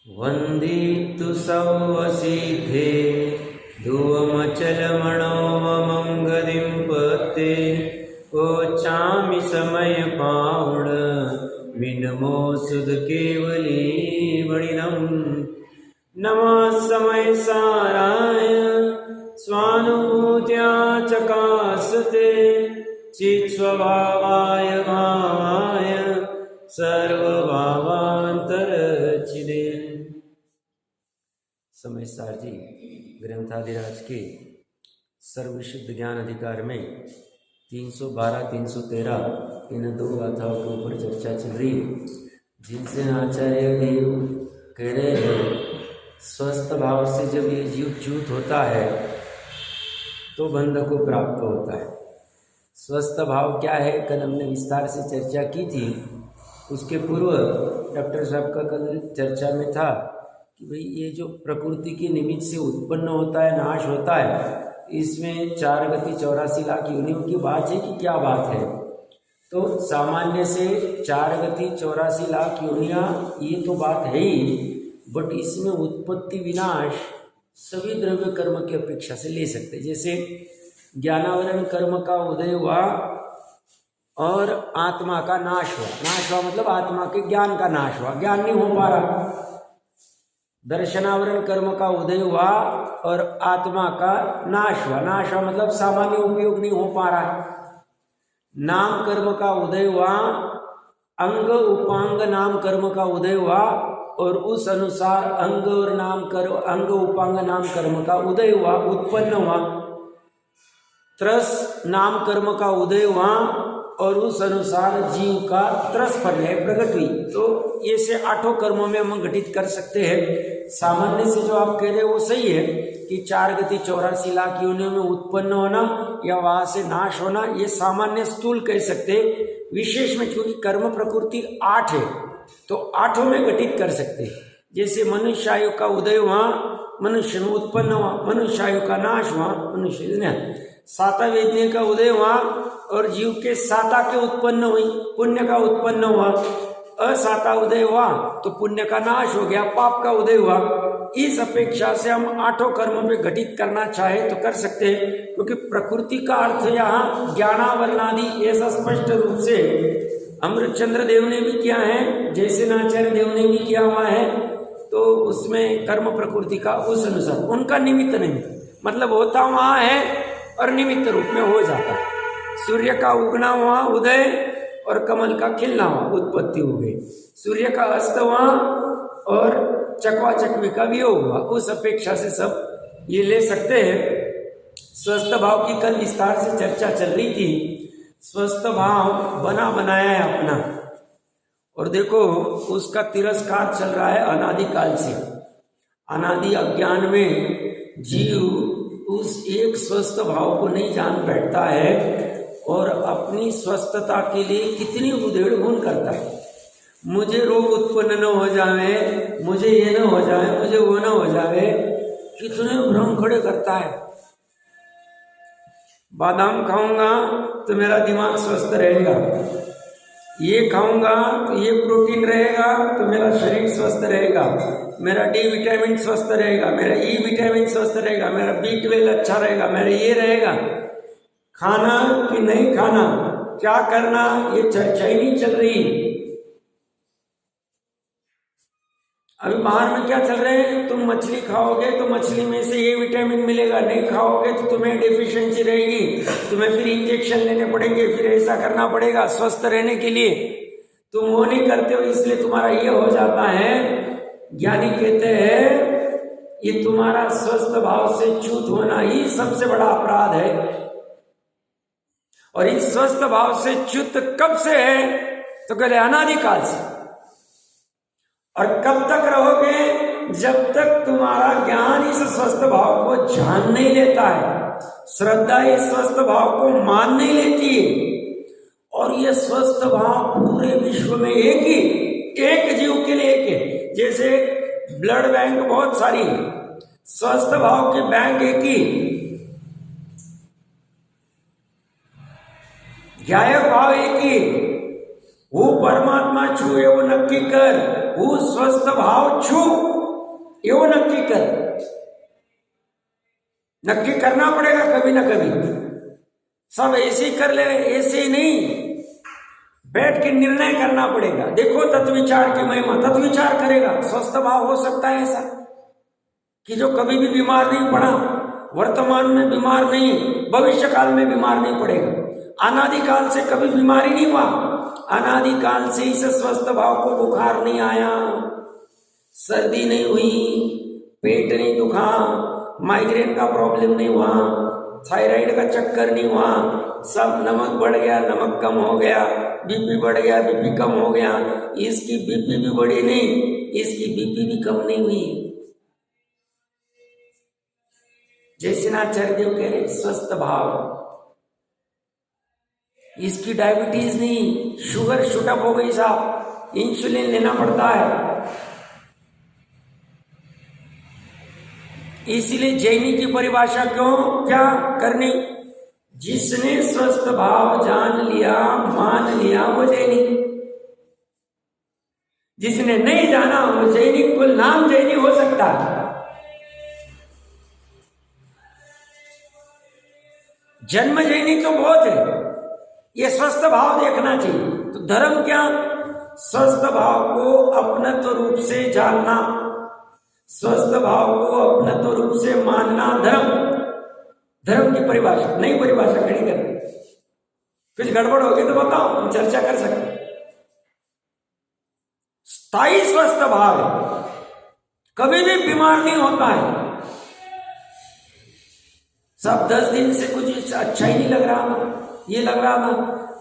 वन्दितु सौवसिद्धे ध्रुवमचलमणोममङ्गलिं पते कोचामि समय पावण विनमो सुध केवली वणिनम नमः समय साराय स्वानुभूत्या चकासते चित्स्वभावाय भावाय सर्वभावांतरचिदे। समय सार जी ग्रंथाधिराज के सर्वशुद्ध ज्ञान अधिकार में 312 313 इन दो गाथाओं के ऊपर चर्चा चल रही है, जिनसे आचार्य देव कह रहे हैं स्वस्थ भाव से जब ये जीव च्युत होता है तो बंध को प्राप्त होता है। स्वस्थ भाव क्या है, कल हमने विस्तार से चर्चा की थी। उसके पूर्व डॉक्टर साहब का कल चर्चा में था कि भाई ये जो प्रकृति के निमित्त से उत्पन्न होता है, नाश होता है, इसमें 4 गति 84 लाख योनियों की बात है कि क्या बात है। तो सामान्य से 4 गति 84 लाख योनियाँ ये तो बात है ही, बट इसमें उत्पत्ति विनाश सभी द्रव्य कर्म की अपेक्षा से ले सकते। जैसे ज्ञानावरण कर्म का उदय हुआ और आत्मा का नाश हुआ। नाश हुआ मतलब आत्मा के ज्ञान का नाश हुआ, ज्ञान नहीं हो पा रहा। दर्शनावरण कर्म का उदय हुआ और आत्मा का नाश हुआ। नाश हुआ मतलब सामान्य उपयोग नहीं हो पा रहा। नाम कर्म का उदय हुआ, अंग उपांग नाम कर्म का उदय हुआ और उस अनुसार अंग और नाम कर्म, अंग उपांग नाम कर्म का उदय हुआ, उत्पन्न हुआ। त्रस नाम कर्म का उदय हुआ और उस अनुसार जीव का त्रस फल है प्रकट हुई। तो ये से 8 कर्मों में हम घटित कर सकते हैं। सामान्य से जो आप कह रहे हो वो सही है कि 4 गति 84 लाख योनियों में उत्पन्न होना या वहां से नाश होना, ये सामान्य स्थूल कह सकते हैं। विशेष में क्योंकि कर्म प्रकृति 8 है तो 8 में घटित कर सकते हैं। जैसे मनुष्यायु का उदय हुआ, मनुष्य में उत्पन्न हुआ, मनुष्यायु का नाश हुआ, मनुष्य ने साता वेदने का उदय हुआ और जीव के साता के उत्पन्न हुई, पुण्य का उत्पन्न हुआ। असाता उदय हुआ तो पुण्य का नाश हो गया, पाप का उदय हुआ। इस अपेक्षा से हम 8 कर्म पे घटित करना चाहे तो कर सकते हैं, क्योंकि प्रकृति का अर्थ यहाँ ज्ञानावरणादि ऐसा स्पष्ट रूप से अमृतचंद्र देव ने भी किया है, जैसे नाचार्य देव ने भी किया हुआ है। तो उसमें कर्म प्रकृति का उस अनुसार उनका निमित्त नहीं, मतलब होता वहाँ है और निमित्त रूप में हो जाता है। सूर्य का उगना हुआ उदय और कमल का खिलना हुआ उत्पत्ति हो गई। सूर्य का अस्त हुआ और चकवा चकवी का वियोग हुआ। उस अपेक्षा से सब ये ले सकते हैं। स्वस्थ भाव की कल विस्तार से चर्चा चल रही थी। स्वस्थ भाव बना बनाया है अपना, और देखो उसका तिरस्कार चल रहा है अनादिकाल से। अनादि अज्ञान में जीव उस एक स्वस्थ भाव को नहीं जान बैठता है और अपनी स्वस्थता के लिए कितनी उधेड़ बुन करता है। मुझे रोग उत्पन्न न हो जाए, मुझे ये न हो जाए, मुझे वो न हो जाए, कितने भ्रम खड़े करता है। बादाम खाऊंगा तो मेरा दिमाग स्वस्थ रहेगा, ये खाऊंगा तो ये प्रोटीन रहेगा तो मेरा शरीर स्वस्थ रहेगा, मेरा डी विटामिन स्वस्थ रहेगा, मेरा ई विटामिन स्वस्थ रहेगा, मेरा B12 अच्छा रहेगा, मेरा ये रहेगा। खाना कि नहीं खाना, क्या करना, ये चर्चा ही नहीं चल रही। अभी बाहर में क्या चल रहे हैं, तुम मछली खाओगे तो मछली में से ये विटामिन मिलेगा, नहीं खाओगे तो तुम्हें डेफिशिएंसी रहेगी, तुम्हें फिर इंजेक्शन लेने पड़ेंगे, फिर ऐसा करना पड़ेगा स्वस्थ रहने के लिए। तुम वो नहीं करते हो इसलिए तुम्हारा ये हो जाता है। ज्ञानी कहते हैं ये तुम्हारा स्वस्थ भाव से च्युत होना ही सबसे बड़ा अपराध है। और इस स्वस्थ भाव से च्युत कब से है, तो कहते अनादिकाल से। और कब तक रहोगे, जब तक तुम्हारा ज्ञान इस स्वस्थ भाव को जान नहीं लेता है, श्रद्धा इस स्वस्थ भाव को मान नहीं लेती है। और ये स्वस्थ भाव पूरे विश्व में एक ही, एक जीव के लिए एक है। जैसे ब्लड बैंक बहुत सारी, स्वस्थ भाव के बैंक एक ही, ज्ञायक भाव एक ही, હું પરમાત્મા છું એવો નક્કી કર, હું સ્વસ્થ ભાવ છું એવો નક્કી કર। नक्की करना पड़ेगा कभी ना कभी। सब ऐसे ही कर ले, ऐसे ही नहीं, बैठ के निर्णय करना पड़ेगा। देखो तत्विचार की महिमा, तत्विचार करेगा, स्वस्थ भाव हो सकता है ऐसा कि जो कभी भी बीमार नहीं पड़ा, वर्तमान में बीमार नहीं, भविष्य काल में बीमार नहीं पड़ेगा। अनादिकाल से कभी बीमारी नहीं हुआ, अनादिकाल से इस स्वस्थ भाव को बुखार नहीं आया, सर्दी नहीं हुई, पेट नहीं दुखा, माइग्रेन का प्रॉब्लम नहीं हुआ, थायराइड का चक्कर नहीं हुआ, सब नमक बढ़ गया, नमक कम हो गया, बीपी बढ़ गया, बीपी कम हो गया। इसकी बीपी भी बढ़ी नहीं, इसकी बीपी भी कम नहीं हुई। जयसिंहाचार्य देव कह रहे स्वस्थ भाव। इसकी डायबिटीज नहीं, शुगर शूटअप हो गई साहब, इंसुलिन लेना पड़ता है। इसीलिए जैनी की परिभाषा क्यों क्या करनी, जिसने स्वस्थ भाव जान लिया, मान लिया, वो जैनी। जिसने नहीं जाना वो जैनी, कुल नाम जैनी हो सकता है। जन्म जैनी तो बहुत है, ये स्वस्थ भाव देखना चाहिए। तो धर्म क्या, स्वस्थ भाव को अपनत्व रूप से जानना, स्वस्थ भाव को अपनत्व रूप से मानना धर्म। धर्म की परिभाषा, नई परिभाषा खड़ी कर, कुछ गड़बड़ होगी तो बताओ, हम चर्चा कर सकते। स्थायी स्वस्थ भाव है, कभी भी बीमार नहीं होता है। सब 10 दिन से कुछ अच्छा ही नहीं लग रहा था, ये लग रहा था,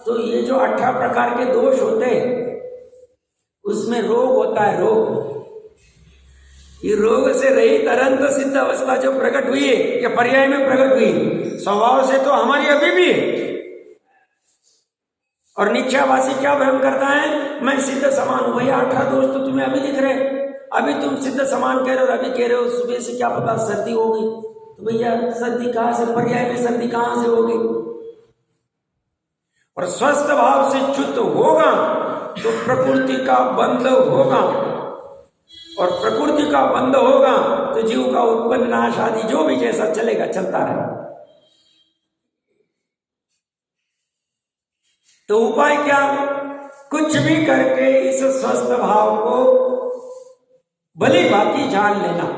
तो ये जो 18 प्रकार के दोष होते हैं उसमें रोग होता है, रोग। ये रोग से रहित अनंत सिद्ध अवस्था जो प्रकट हुई है, ये पर्याय में प्रकट हुई, स्वभाव से तो हमारी अभी भी है। और निश्चयवासी क्या भ्रम करता है, मैं सिद्ध समान हूं। भैया 18 दोष तो तुम्हें अभी दिख रहे, अभी तुम सिद्ध समान कह रहे हो, अभी कह रहे हो सुबह से क्या पता सर्दी होगी, तो भैया सर्दी कहां से, पर्याय में सर्दी कहां से होगी। और स्वस्थ भाव से च्युत होगा तो प्रकृति का बंध होगा, और प्रकृति का बंध होगा तो जीव का उत्पन्न नाश आदि जो भी जैसा चलेगा चलता रहे। तो उपाय क्या, कुछ भी करके इस स्वस्थ भाव को भली भांति जान लेना,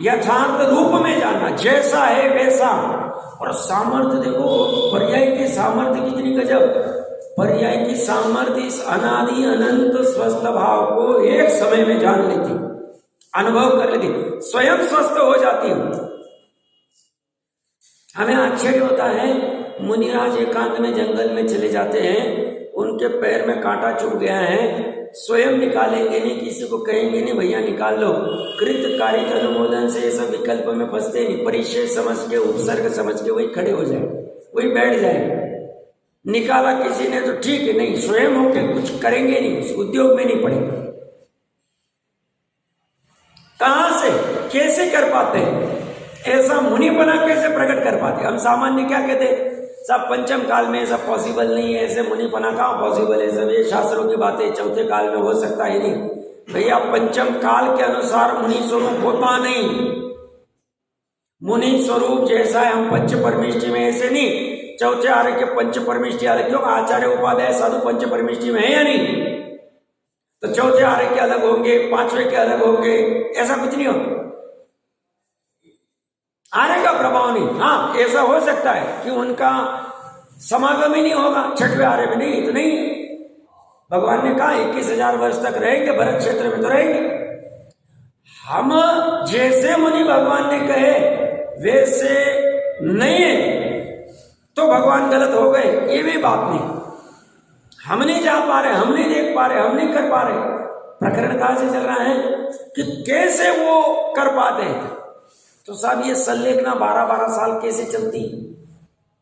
यथार्थ रूप में जानना, जैसा है वैसा। और सामर्थ्य देखो, पर्याय की सामर्थ्य कितनी गजब, पर्याय की सामर्थ्य इस अनादि अनंत स्वस्थ भाव को एक समय में जान लेती, अनुभव कर लेती, स्वयं स्वस्थ हो जाती है। हमें आश्चर्य होता है, मुनिराज एकांत में जंगल में चले जाते हैं, उनके पैर में कांटा चुभ गया है, स्वयं निकालेंगे नहीं, किसी को कहेंगे नहीं भैया निकाल लो, कृत कारिक अनुमोदन से सब विकल्प में फंसते नहीं, परिचय समझ के, उपसर्ग समझ के वही खड़े हो जाए, वही बैठ जाए। निकाला किसी ने तो ठीक है, नहीं स्वयं होके कुछ करेंगे नहीं, उद्योग में नहीं पड़ेगा। कहां से कैसे कर पाते हैं ऐसा मुनिपना, कैसे प्रकट कर पाते। हम सामान्य क्या कहते हैं, सब पंचम काल में सब पॉसिबल नहीं है, ऐसे मुनिपना कहाँ पॉसिबल है, सब ये शास्त्रों की बातें, चौथे काल में हो सकता है नहीं। भैया पंचम काल के अनुसार मुनि स्वरूप होता नहीं, मुनि स्वरूप जैसा है हम पंच परमिष्टि में ऐसे नहीं, चौथे आर्य के पंच परमिष्टि अलग, क्यों आचार्य उपाध्याय साधु पंच परमिष्टि में है या नहीं, तो चौथे आर्य के अलग होंगे, पांचवें के अलग होंगे, ऐसा कुछ नहीं होता, आर्य का प्रभाव नहीं। हाँ ऐसा हो सकता है कि उनका समागम ही नहीं होगा छठवें आर्य में, नहीं तो नहीं, भगवान ने कहा 21,000 वर्ष तक रहेंगे, भरत क्षेत्र में तो रहेंगे। हम जैसे मुनि भगवान ने कहे वैसे नहीं है तो भगवान गलत हो गए, ये भी बात नहीं। हम नहीं जा पा रहे, हम नहीं देख पा रहे, हम नहीं कर पा रहे, प्रकरण कहां से चल रहा है कि कैसे वो कर पाते हैं। तो साहब ये संलेखना 12-12 साल कैसे चलती,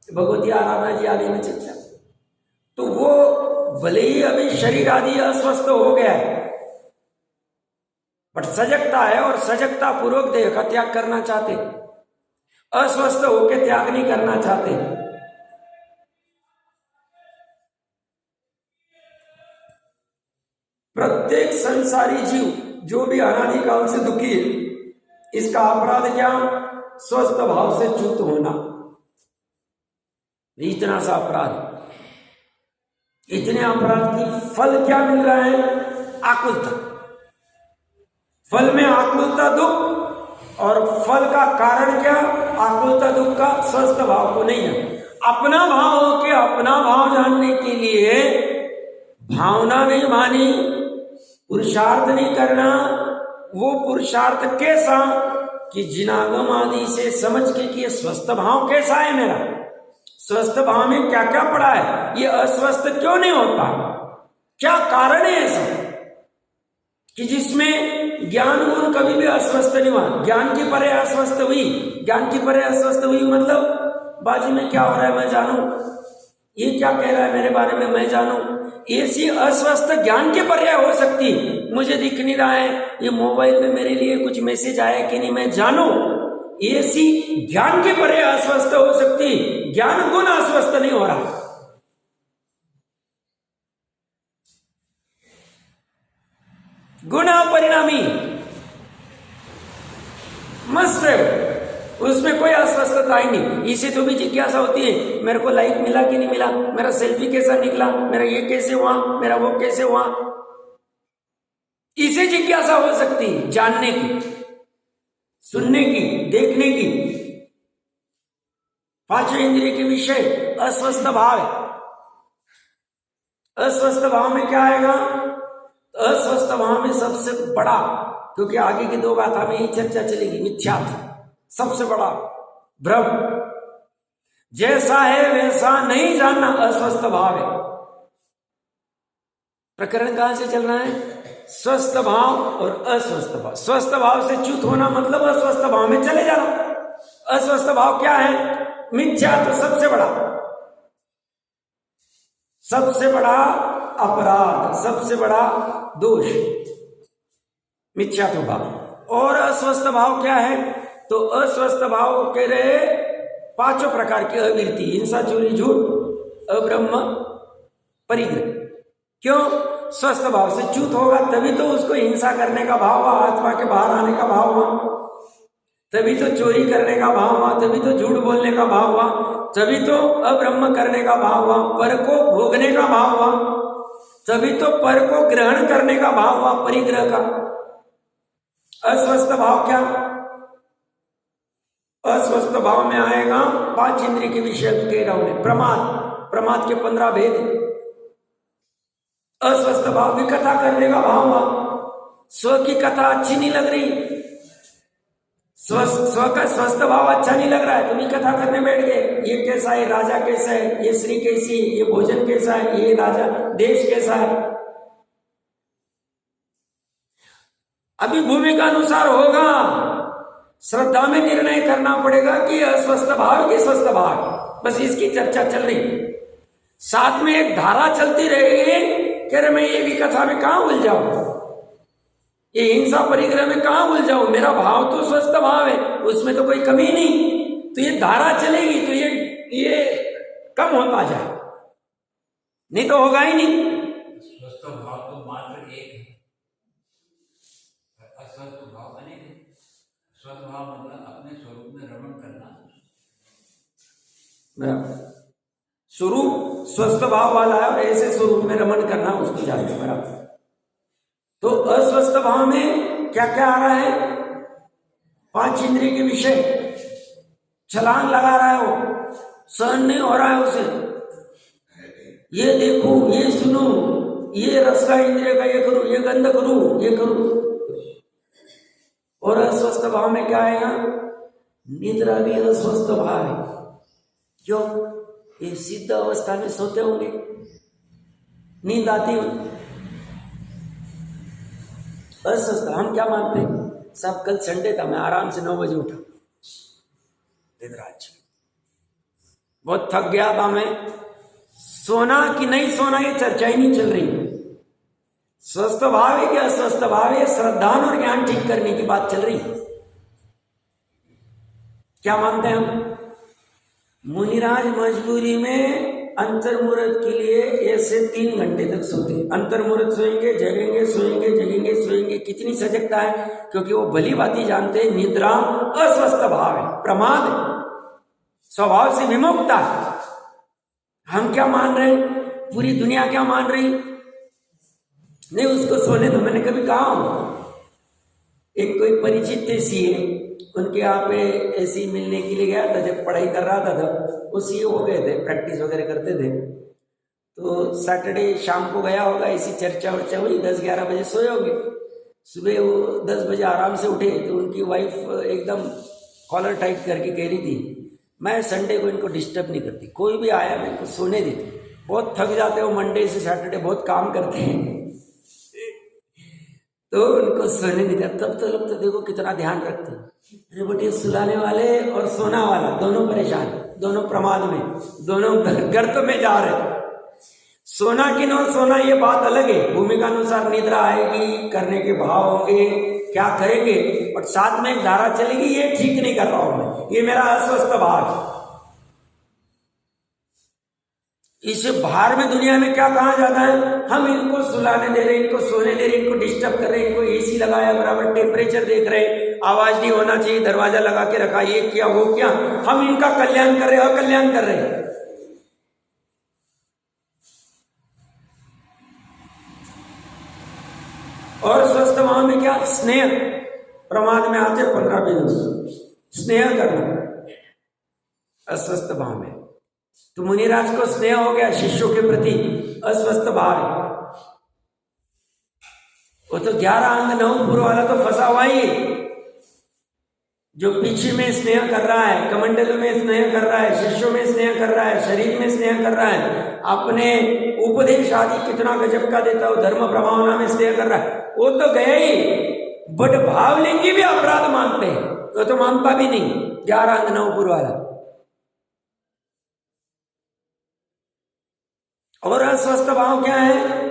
भगवती आराधना जी आदि में चलता, तो वो भले ही अभी शरीर आदि अस्वस्थ हो गया है, बट सजगता है, और सजगता पूर्वक देह का त्याग करना चाहते, अस्वस्थ होकर त्याग नहीं करना चाहते। प्रत्येक संसारी जीव जो भी अनादिकाल से दुखी है, इसका अपराध क्या? स्वस्थ भाव से च्युत होना। इतना सा अपराध, इतने अपराध की फल क्या मिल रहा है? आकुलता। फल में आकुलता, दुख, और फल का कारण क्या? आकुलता दुख का स्वस्थ भाव को नहीं जाना। अपना भाव हो के अपना भाव जानने के लिए भावना नहीं मानी, पुरुषार्थ नहीं करना। वो पुरुषार्थ कैसा कि जिनागम आदि से समझ के कि ये स्वस्थ भाव कैसा है मेरा, स्वस्थ भाव में क्या क्या पड़ा है, ये अस्वस्थ क्यों नहीं होता, क्या कारण है ऐसा कि जिसमें ज्ञान गुण कभी भी अस्वस्थ नहीं हुआ। ज्ञान की परे अस्वस्थ हुई, ज्ञान की परे अस्वस्थ हुई मतलब बाजू में क्या हो रहा है मैं जानूं, ये क्या कह रहा है मेरे बारे में मैं जानूं। ऐसी अस्वस्थ ज्ञान के पर्याय हो सकती, मुझे दिख नहीं रहा है, ये मोबाइल में मेरे लिए कुछ मैसेज आया कि नहीं मैं जानूं, ऐसी ज्ञान के पर्याय अस्वस्थ हो सकती, ज्ञान गुण अस्वस्थ नहीं हो रहा। गुण परिणामी मस्त है, उसमें कोई अस्वस्थता ही नहीं। इसे तो भी जिज्ञासा होती है, मेरे को लाइक मिला कि नहीं मिला, मेरा सेल्फी कैसा निकला, मेरा ये कैसे हुआ, मेरा वो कैसे हुआ। इसे जिज्ञासा हो सकती है, जानने की, सुनने की, देखने की। पांचवें इंद्रिय के विषय अस्वस्थ भाव है। अस्वस्थ भाव में क्या आएगा? अस्वस्थ भाव में सबसे बड़ा, क्योंकि आगे की दो गाथा में ही चर्चा चलेगी, मिथ्यात्व सबसे बड़ा भ्रम, जैसा है वैसा नहीं जानना अस्वस्थ भाव है। प्रकरण कहां से चल रहा है? स्वस्थ भाव और अस्वस्थ भाव। स्वस्थ भाव से च्युत होना मतलब अस्वस्थ भाव में चले जाना। अस्वस्थ भाव क्या है? मिथ्यात्व सबसे बड़ा, सबसे बड़ा अपराध, सबसे बड़ा दोष मिथ्यात्व भाव। और अस्वस्थ भाव क्या है? तो अस्वस्थ भाव कह रहे पांचों प्रकार की अविरति, हिंसा, चोरी, झूठ, अब्रह्म, परिग्रह। क्यों? स्वस्थ भाव से च्युत होगा तभी तो उसको हिंसा करने का भाव हुआ, आत्मा के बाहर आने का भाव हुआ, तभी तो चोरी करने का भाव हुआ, तभी तो झूठ बोलने का भाव हुआ, तभी तो अब्रह्म करने का भाव हुआ, पर को भोगने का भाव हुआ, तभी तो पर को ग्रहण करने का भाव हुआ, परिग्रह का। अस्वस्थ भाव क्या? अस्वस्थ भाव में आएगा पांच इंद्रिय के विषय कह रहा हूं मैं। प्रमाद, प्रमाद के 15 भेद। अस्वस्थ भाव विकथा करने का भाव हुआ, स्व की कथा अच्छी नहीं लग रही, स्व का स्वस्थ भाव अच्छा नहीं लग रहा है तो विकथा करने बैठ गए। ये कैसा है, राजा कैसा है, ये स्त्री कैसी है, ये भोजन कैसा है, ये राजा देश कैसा है। अभी भूमिका अनुसार होगा, श्रद्धा में निर्णय करना पड़ेगा कि अस्वस्थ भाव कि स्वस्थ भाव, बस इसकी चर्चा चल रही। साथ में एक धारा चलती रहेगी, कह रहे मैं ये विकथा में कहां उलझाऊं, ये हिंसा परिग्रह में कहां उलझाऊं, मेरा भाव तो स्वस्थ भाव है, उसमें तो कोई कमी नहीं। तो ये धारा चलेगी तो ये कम होता जाए, नहीं तो होगा ही नहीं। स्वस्थ भाव तो मात्र एक है, अस्वस्थ भाव अनेक है। स्वस्थ भाव मतलब अपने स्वरूप में रमण करना। स्वरूप स्वस्थ भाव वाला है और ऐसे स्वरूप में रमण करना उसको जानते बराबर। तो अस्वस्थ भाव में क्या क्या आ रहा है? पांच इंद्रिय के विषय, छलांग लगा रहा है वो, सहन नहीं हो रहा है उसे, ये देखो, ये सुनो, ये रस का इंद्रिय का ये करूं, ये गंध करूं, ये करूं। और अस्वस्थ भाव में क्या आएगा? निद्रा भी अस्वस्थ भाव है। क्यों? ये सिद्ध अवस्था में सोते होंगे, नींद आती होगी, अस्वस्थ। हम क्या मानते हैं? सब कल संडे था, मैं आराम से 9 बजे उठा, बहुत थक गया था मैं, सोना कि नहीं सोना ये चर्चा ही नहीं चल रही। स्वस्थ भाव है कि अस्वस्थ भाव है, श्रद्धान और ज्ञान ठीक करने की बात चल रही। क्या मानते हैं हम? मुनिराज मजबूरी में अंतर्मुहूर्त के लिए ऐसे 3 घंटे तक सोते हैं। अंतर्मुहूर्त सोएंगे, जगेंगे, सोएंगे, जगेंगे, सोएंगे। कितनी सजगता है, क्योंकि वो भली बाती जानते हैं निद्रा अस्वस्थ भाव है, प्रमाद है, स्वभाव से विमुक्ता है। हम क्या मान रहे हैं, पूरी दुनिया क्या मान रही, नहीं उसको सोने दो। मैंने कभी कहा हूं, एक कोई परिचित थे सीए, उनके यहाँ पे ऐसी मिलने के लिए गया था, जब पढ़ाई कर रहा था तब वो सीए हो गए थे, प्रैक्टिस वगैरह करते थे। तो सैटरडे शाम को गया होगा, ऐसी चर्चा वर्चा हुई, 10-11 बजे सोए होंगे। सुबह वो 10 बजे आराम से उठे तो उनकी वाइफ एकदम कॉलर टाइट करके कह रही थी, मैं संडे को इनको डिस्टर्ब नहीं करती, कोई भी आया मैं इनको सोने देती, बहुत थक जाते हो, मंडे से सैटरडे बहुत काम करते हैं, तो उनको सोने नहीं देता। तब तो लोग तो देखो कितना ध्यान रखते हैं। अरे बेटे, सुलाने वाले और सोना वाला दोनों परेशान, दोनों प्रमाद में, दोनों गर्त में जा रहे। सोना कि न सोना ये बात अलग है, भूमिका अनुसार निद्रा आएगी, करने के भाव होंगे, क्या करेंगे, और साथ में एक धारा चलेगी, ये ठीक नहीं कर रहा हूं मैं, ये मेरा अस्वस्थ भाव। इसे बाहर में दुनिया में क्या कहा जाता है, हम इनको सुलाने दे रहे, इनको सोने दे रहे, इनको डिस्टर्ब कर रहे, इनको एसी लगाया, बराबर टेम्परेचर देख रहे, आवाज नहीं होना चाहिए, दरवाजा लगा के रखा, ये किया वो किया, हम इनका कल्याण कर रहे, अकल्याण कर रहे। और स्वस्थ भाव में क्या, स्नेह, प्रमाद में आते 15-20 मिनट स्नेह करना अस्वस्थ भाव में। तो मुनिराज को स्नेह हो गया शिष्यों के प्रति, अस्वस्थ भाव है। वो तो 11 अंग 9 पूर्व वाला तो फंसा हुआ ही, जो पीछे में स्नेह कर रहा है, कमंडल में स्नेह कर रहा है, शिष्यों में स्नेह कर रहा है, शरीर में स्नेह कर रहा है, अपने उपदेश आदि कितना गजब का देता हो, धर्म प्रभावना में स्नेह कर रहा है, वो तो गया ही। बट भावलिंगी भी अपराध मानते हैं, वो तो मानता भी नहीं 11 अंग 9 पूर्व वाला। और अस्वस्थ भाव क्या है,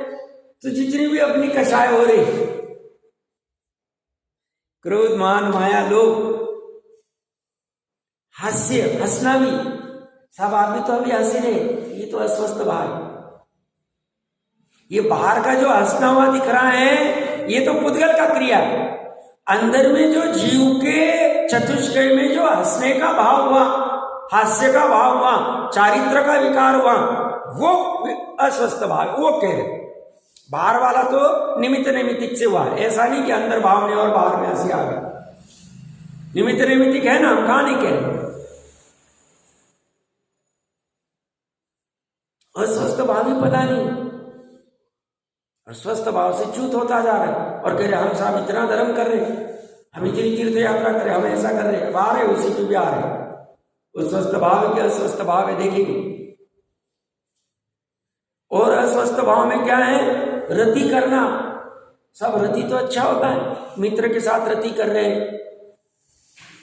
तो जितनी भी अपनी कषाय हो रही, क्रोध, मान, माया, लोभ, हास्य, हंसना भी, सब आप भी तो अभी हंसी रहे, ये तो अस्वस्थ भाव। ये बाहर का जो हंसना हुआ दिख रहा है, ये तो पुद्गल का क्रिया है। अंदर में जो जीव के चतुष्टय में जो हंसने का भाव हुआ, हास्य का भाव हुआ, चारित्र का विकार हुआ, वो अस्वस्थ भाव, वो कह रहे। बाहर वाला तो निमित्त नैमित्तिक से हुआ, ऐसा नहीं कि अंदर भाव ने और बाहर में हंसी आ गई। निमित्त नैमित्तिक है ना, हम कहां नहीं कह रहे। अस्वस्थ भाव ही पता नहीं, और स्वस्थ भाव से च्युत होता जा रहा है, और कह रहे हम साहब इतना धर्म कर रहे, हम इतनी तीर्थ यात्रा कर रहे, हम ऐसा कर रहे, अब आ रहे उसी पे भी आ रहे। वो स्वस्थ भाव क्या अस्वस्थ भाव है, देखेंगे। और अस्वस्थ भाव में क्या है, रति करना। सब रति तो अच्छा होता है, मित्र के साथ रति कर रहे,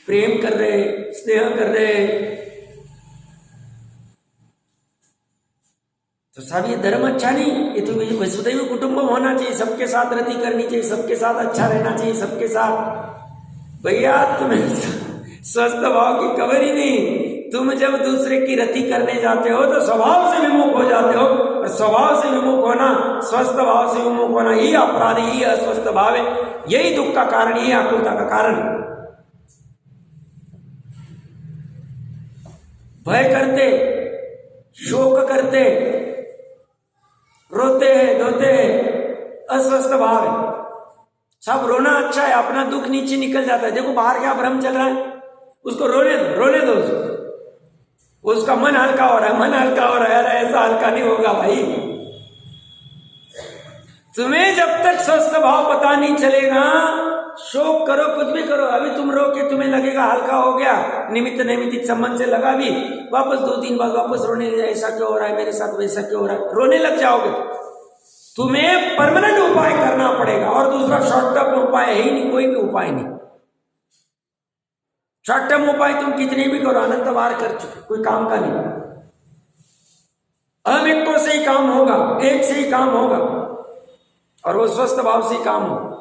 प्रेम कर रहे, स्नेह कर रहे, तो सब ये धर्म अच्छा नहीं। ये तो वसुधैव कुटुंबम होना चाहिए, सबके साथ रति करनी चाहिए, सबके साथ अच्छा रहना चाहिए, सबके साथ। भैया तुम्हें स्वस्थ भाव की खबर ही नहीं। तुम जब दूसरे की रति करने जाते हो तो स्वभाव से विमुख हो जाते हो, और स्वभाव से विमुख होना, स्वस्थ भाव से विमुख होना, यही अपराध, यही अस्वस्थ भाव है, यही दुख का कारण, यही आकुलता का कारण। भय करते, शोक करते, रोते हैं, धोते हैं, अस्वस्थ भाव है। सब रोना अच्छा है, अपना दुख नीचे निकल जाता है। देखो बाहर क्या भ्रम चल रहा है, उसको रोने दो, रोने दो उसका मन हल्का हो रहा है, मन हल्का हो रहा है। ऐसा हल्का नहीं होगा भाई। तुम्हें जब तक स्वस्थ भाव पता नहीं चलेगा, शोक करो, कुछ भी करो, अभी तुम रो के तुम्हें लगेगा हल्का हो गया, निमित्त नैमित्तिक संबंध से लगा भी, वापस 2-3 बार वापस रोने, ऐसा क्यों हो रहा है मेरे साथ, वैसा क्यों हो रहा है, रोने लग जाओगे। तुम्हें परमानेंट उपाय करना पड़ेगा, और दूसरा शॉर्ट टर्म उपाय है ही नहीं, कोई भी उपाय नहीं। शॉर्ट टर्म उपाय तुम कितने भी करो, अनंत बार कर चुके, कोई काम का नहीं। हम एक से ही काम होगा, एक से ही काम होगा, और वो स्वस्थ भाव से ही काम होगा।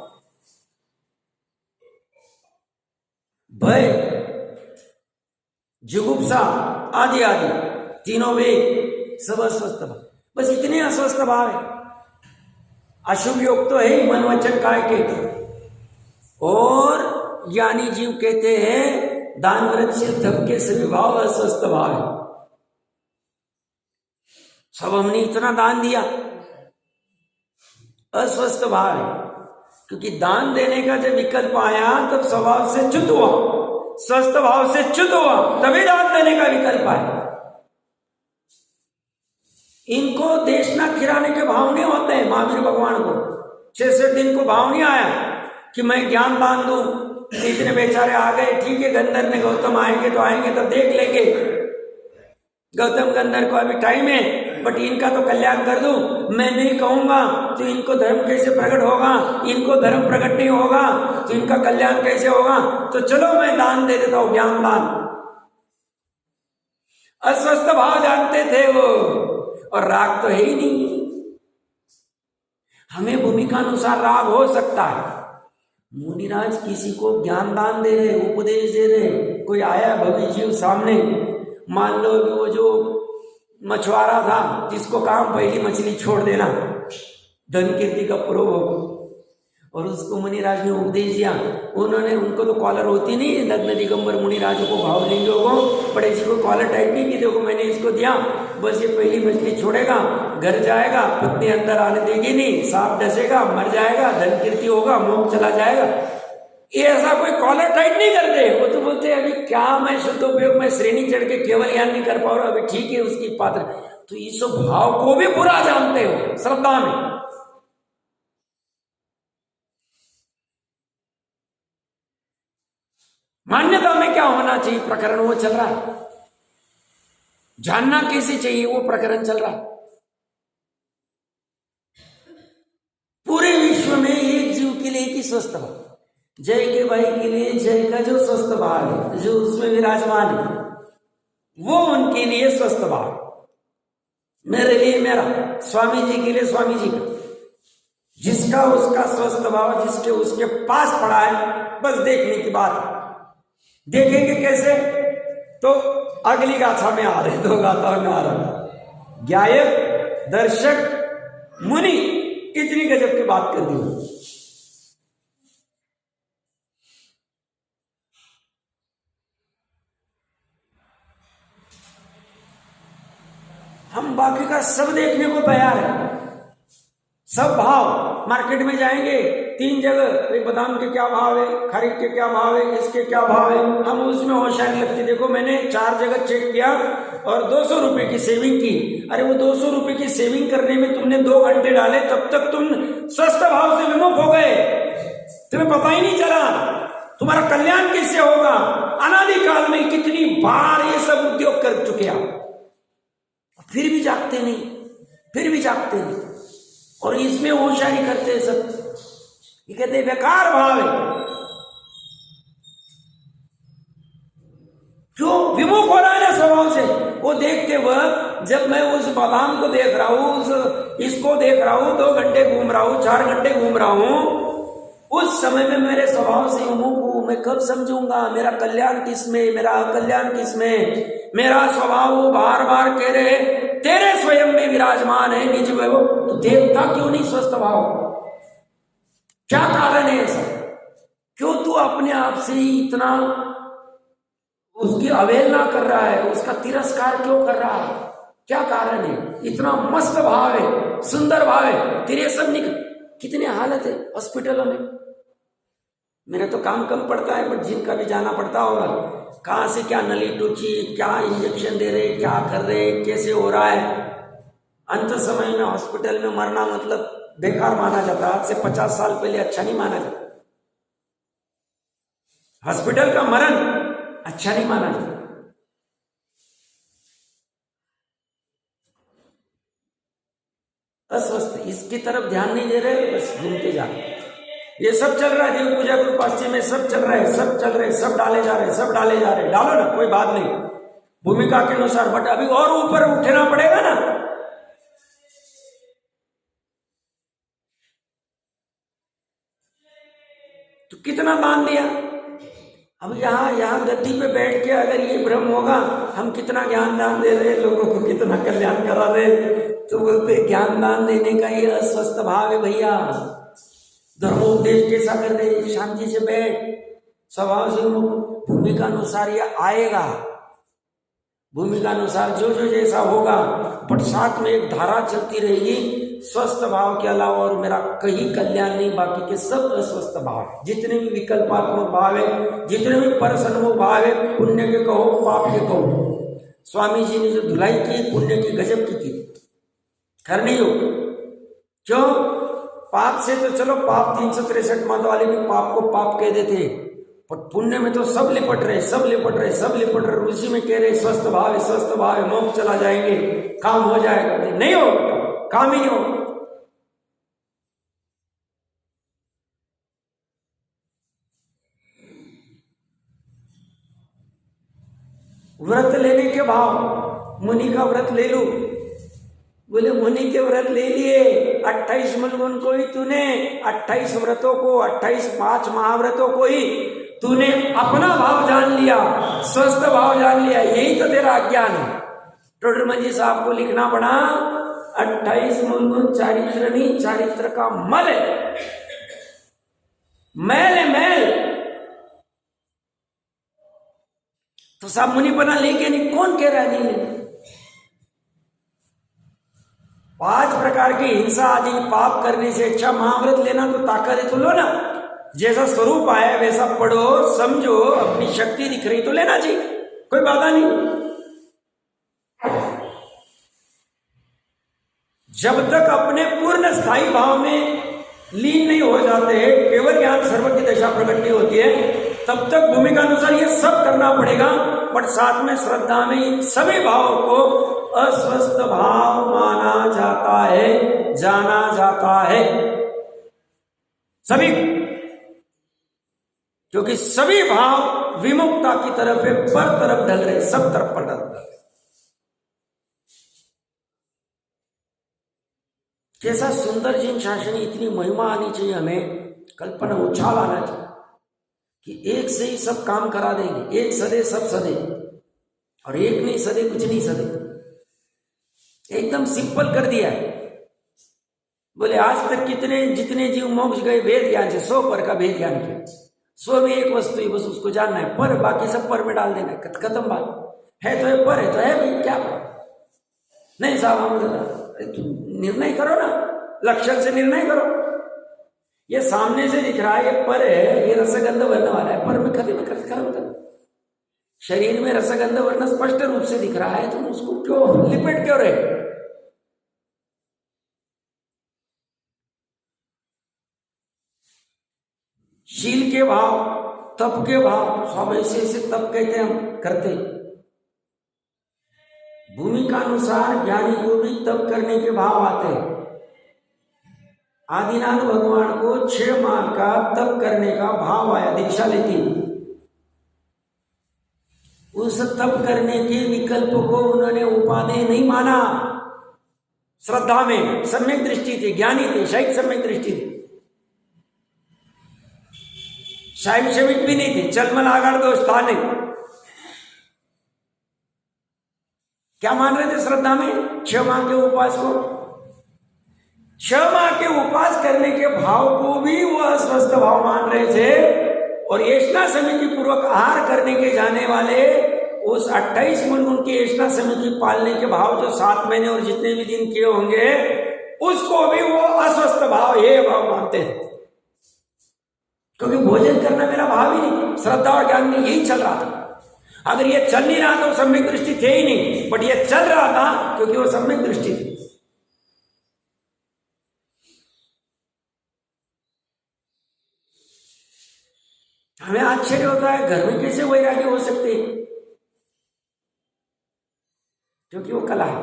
भय, जुगुप्सा आदि आदि तीनों वेग सब अस्वस्थ भाव, बस इतने अस्वस्थ भाव है। अशुभ योग तो है ही मन वचन काय के। और ज्ञानी जीव कहते हैं दान वृक्षित धब के सभी भाव अस्वस्थ भाव है। सब हमने इतना दान दिया, अस्वस्थ भाव है, क्योंकि दान देने का जब विकल्प आया तब स्वभाव से च्युत हुआ, स्वस्थ भाव से च्युत हुआ, तभी दान देने का विकल्प आया। इनको देशना खिलाने के भाव नहीं होते हैं। महावीर भगवान को 66 दिन को भाव नहीं आया कि मैं ज्ञान दान दूं। इतने बेचारे आ गए, ठीक है, गंधर्व ने गौतम आएंगे तो देख लेंगे, गौतम गंधर्व को अभी टाइम है, बट इनका तो कल्याण कर दूं। मैं नहीं कहूंगा तो इनको धर्म कैसे प्रकट होगा, इनको धर्म प्रकट नहीं होगा तो इनका कल्याण कैसे होगा, तो चलो मैं दान दे देता हूं, ज्ञान दान। अस्वस्थ भाव जानते थे वो, और राग तो है ही नहीं। हमें भूमिका अनुसार राग हो सकता है। मुनिराज किसी को ज्ञान दान दे रहे, उपदेश दे रहे, कोई आया भव्य जीव सामने, मान लो कि वो जो मछुआरा था जिसको काम पहली मछली छोड़ देना, धन कीर्ति का प्रोभ, और उसको मुनिराज ने उपदेश दिया। उनको तो कॉलर होती नहीं, नग्न दिगंबर मुनिराजों को भाव नहीं होगा, बड़े जी को कॉलर टाइप नहीं की, देखो मैंने इसको दिया, बस ये पहली मछली छोड़ेगा, घर जाएगा, पत्नी अंदर आने देगी नहीं, सांप डसेगा, मर जाएगा, धन कीर्ति होगा, मोक्ष चला जाएगा। ये ऐसा कोई कॉलर टाइट नहीं करते। वो तो बोलते अभी क्या मैं शुद्ध उपयोग में श्रेणी चढ़ के केवल ज्ञान नहीं कर पा रहा, अभी ठीक है उसकी पात्र। तो इस भाव को भी बुरा जानते हो श्रद्धा में। मान्यता में क्या होना चाहिए, प्रकरण वो चल रहा है। जानना कैसे चाहिए, वो प्रकरण चल रहा है। पूरे विश्व में एक जीव के लिए की स्वस्थ भाव, जय के भाई के लिए जय का जो स्वस्थ भाव है, जो उसमें विराजमान है, वो उनके लिए स्वस्थ भाव। मेरे लिए मेरा, स्वामी जी के लिए स्वामी जी का, जिसका उसका स्वस्थ भाव जिसके उसके पास पड़ा है, बस देखने की बात है। देखेंगे कैसे, तो अगली गाथा में आ रहे, 2 गाथाओं में आ रहा। ज्ञायक, दर्शक, मुनि, इतनी गजब की बात कर दी। हम बाकी का सब देखने को तैयार है, सब भाव। मार्केट में जाएंगे 3 जगह, बादाम के क्या भाव है, खरीद के क्या भाव है, इसके क्या भाव है, हम उसमें होशियारी लगती। देखो मैंने 4 जगह चेक किया और 200 रुपए की सेविंग की। अरे वो 200 रुपए की सेविंग करने में तुमने 2 घंटे डाले, तब तक तुम स्वस्थ भाव से विमुख हो गए, तुम्हें पता ही नहीं चला तुम्हारा कल्याण कैसे होगा। अनादिकाल में कितनी बार ये सब उद्योग कर चुके आप, फिर भी जागते नहीं, फिर भी जागते नहीं, और इसमें होशियारी करते हैं सब। ये कहते बेकार भाव है, जो विमुख हो रहा है ना स्वभाव से। वो देखते वक्त जब मैं उस बादाम को देख रहा हूं, इसको देख रहा हूं, 2 घंटे घूम रहा हूं, 4 घंटे घूम रहा हूं, उस समय में मेरे स्वभाव से विमुख हूं। मैं कब समझूंगा मेरा कल्याण किसमें, मेरा अकल्याण किसमें। मेरा स्वभाव वो बार बार कह रहे तेरे स्वयं में विराजमान है निज वैभव, तो देखता क्यों नहीं स्वस्थ भाव? क्या कारण है ऐसा? क्यों तू अपने आप से ही इतना उसकी अवहेलना कर रहा है, उसका तिरस्कार क्यों कर रहा है? क्या कारण है? इतना मस्त भाव है, सुंदर भाव है, तेरे सब कितने हालत है हॉस्पिटलों में। मेरा तो काम कम पड़ता है, बट जिनका भी जाना पड़ता होगा, कहां से क्या नली टूची, क्या इंजेक्शन दे रहे, क्या कर रहे, कैसे हो रहा है। अंत समय में हॉस्पिटल में मरना मतलब बेकार माना जाता है। आज से 50 साल पहले अच्छा नहीं माना जाता, हॉस्पिटल का मरण अच्छा नहीं माना जाता। अस्वस्थ, इसकी तरफ ध्यान नहीं दे रहे, बस घूमते जा रहे। ये सब चल रहा है, देव पूजा ग्रुप पश्चिम में सब चल रहा है, सब चल रहे, सब डाले जा रहे, सब डाले जा रहे। डालो ना, कोई बात नहीं, भूमिका के अनुसार, बट अभी और ऊपर उठना पड़ेगा ना। तो कितना दान दिया, अब यहाँ गद्दी पे बैठ के अगर ये भ्रम होगा, हम कितना ज्ञान दान दे रहे, लोगों को कितना कल्याण करा रहे, तो बोलते ज्ञान दान देने का ये अस्वस्थ भाव है भैया। धर्मोपदेश कैसा कर रहे, शांति से बैठ, स्वभाव से भूमिका अनुसार ये आएगा, भूमिका अनुसार जो जो जैसा होगा, बट साथ में एक धारा चलती रहेगी स्वस्थ भाव के अलावा, और मेरा कहीं कल्याण नहीं, बाकी के सब अस्वस्थ भाव है। जितने भी विकल्पात्मक भाव है, जितने भी परसन्मुख भाव है, पुण्य के कहो पाप के कहो, स्वामी जी ने जो धुलाई की पुण्य की गजब की करनी हो। क्यों? पाप से तो चलो, पाप 363 मत वाले भी पाप को पाप कह देते, पर पुण्य में तो सब लिपट रहे, सब लिपट रहे, सब लिपट रहे। उसी में कह रहे स्वस्थ भाव है, स्वस्थ भाव है, मोक्ष चला जाएंगे, काम हो जाएगा। नहीं हो, काम ही नहीं हो। व्रत लेने के भाव, मुनि का व्रत ले लो, बोले मुनि के व्रत ले लिए, 28 मलगुन को ही तूने, 28 व्रतों को, 5 महाव्रतों को ही तूने अपना भाव जान लिया, स्वस्थ भाव जान लिया, यही तो तेरा अज्ञान है। टोडरमल जी साहब को लिखना पड़ा 28 मलगुन चारित्र नहीं, चारित्र का मल है, मैल है मैल। तो साहब मुनि बना लेके नहीं, कौन कह रहा है नहीं लेना? 5 प्रकार की हिंसा आदि पाप करने से अच्छा महाव्रत लेना तो ताकत है तो लो ना। जैसा स्वरूप आया वैसा पढ़ो, समझो, अपनी शक्ति दिख रही तो लेना चाहिए, कोई बाधा नहीं। जब तक अपने पूर्ण स्थायी भाव में लीन नहीं हो जाते हैं, केवल ज्ञान सर्व की दशा प्रकट नहीं होती है, तब तक भूमिका अनुसार ये सब करना पड़ेगा। बट साथ में श्रद्धा में इन सभी भावों को अस्वस्थ भाव माना जाता है, जाना जाता है सभी, क्योंकि सभी भाव विमुक्ता की तरफ है, पर तरफ ढल रहे, सब तरफ पर ढल रहे। कैसा सुंदर जिन शासन, इतनी महिमा आनी चाहिए हमें, कल्पना उछाल आना चाहिए कि एक से ही सब काम करा देंगे, एक सदे सब सदे, और एक नहीं सदे कुछ नहीं सदे, एकदम सिंपल कर दिया है। बोले आज तक जितने जीव मोक्ष गए भेद ज्ञान से, 100 पर का भेद ज्ञान किया, 100 में एक वस्तु ही बस उसको जानना है, पर बाकी सब पर में डाल देना है, खत्म बात है। तो है पर, है तो है भाई, क्या नहीं साहब, हम निर्णय करो ना, लक्षण से निर्णय करो। ये सामने से दिख रहा है ये पर है, ये रसगंध वर्ण वाला है, पर में खत्म कर। शरीर में रसगंध वर्ण स्पष्ट रूप से दिख रहा है, तुम उसको क्यों लिपेट क्यों रहे? शील के भाव, तप के भाव, स्वाभाविक से तप कहते हम करते, भूमिका अनुसार ज्ञानी को भी तप करने के भाव आते हैं। आदिनाथ भगवान को 6 माह का तप करने का भाव आया, दीक्षा लेती। उस तप करने के विकल्प को उन्होंने उपादेय नहीं माना, श्रद्धा में सम्यक दृष्टि थी, ज्ञानी थे, शायद सम्यक दृष्टि थी, शायद शमिक भी नहीं थे, चलमल आगाड़ दोष था नहीं। क्या मान रहे थे श्रद्धा में? 6 माह के उपवास को, 6 माह के उपवास करने के भाव को भी वो अस्वस्थ भाव मान रहे थे। और येष्णा समिति पूर्वक आहार करने के जाने वाले उस 28 मलगुन की येष्णा समिति पालने के भाव जो 7 महीने और जितने भी दिन किए होंगे, उसको भी वो अस्वस्थ भाव, ये भाव मानते थे, क्योंकि भोजन करना मेरा भाव ही नहीं, श्रद्धा और ज्ञान में यही चल रहा था। अगर ये चल नहीं रहा तो सम्यक दृष्टि थे ही नहीं, बट ये चल रहा था क्योंकि वो सम्यक दृष्टि थी। हमें आश्चर्य होता है घर में कैसे वैराग्य हो सकते हैं, क्योंकि वो कला है,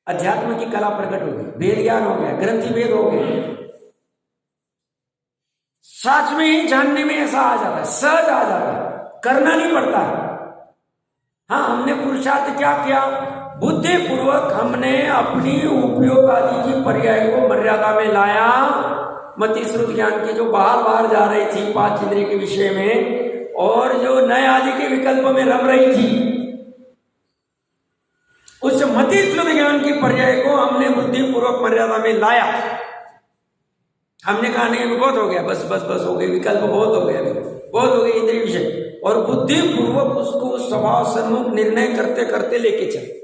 अध्यात्म की कला प्रकट हो गई, वेद ज्ञान हो गया, ग्रंथि वेद हो गए, सच में ही जानने में ऐसा आ जाता है, सहज आ जाता है, करना नहीं पड़ता। हाँ, हमने पुरुषार्थ क्या किया, बुद्धि पूर्वक हमने अपनी उपयोग आदि की पर्याय को मर्यादा में लाया। मति श्रुत ज्ञान की जो बाहर जा रही थी 5 इंद्रिय के विषय में, और जो नए आदि के विकल्प में रम रही थी, उस मति श्रुत ज्ञान की पर्याय को हमने बुद्धि पूर्वक मर्यादा में लाया। हमने कहा नहीं बहुत हो गया, बस बस बस हो गए, विकल्प बहुत हो गया, बहुत हो गए इंद्रिय विषय, और बुद्धि पूर्वक उसको स्वभाव सम्मुख निर्णय करते करते लेके चले।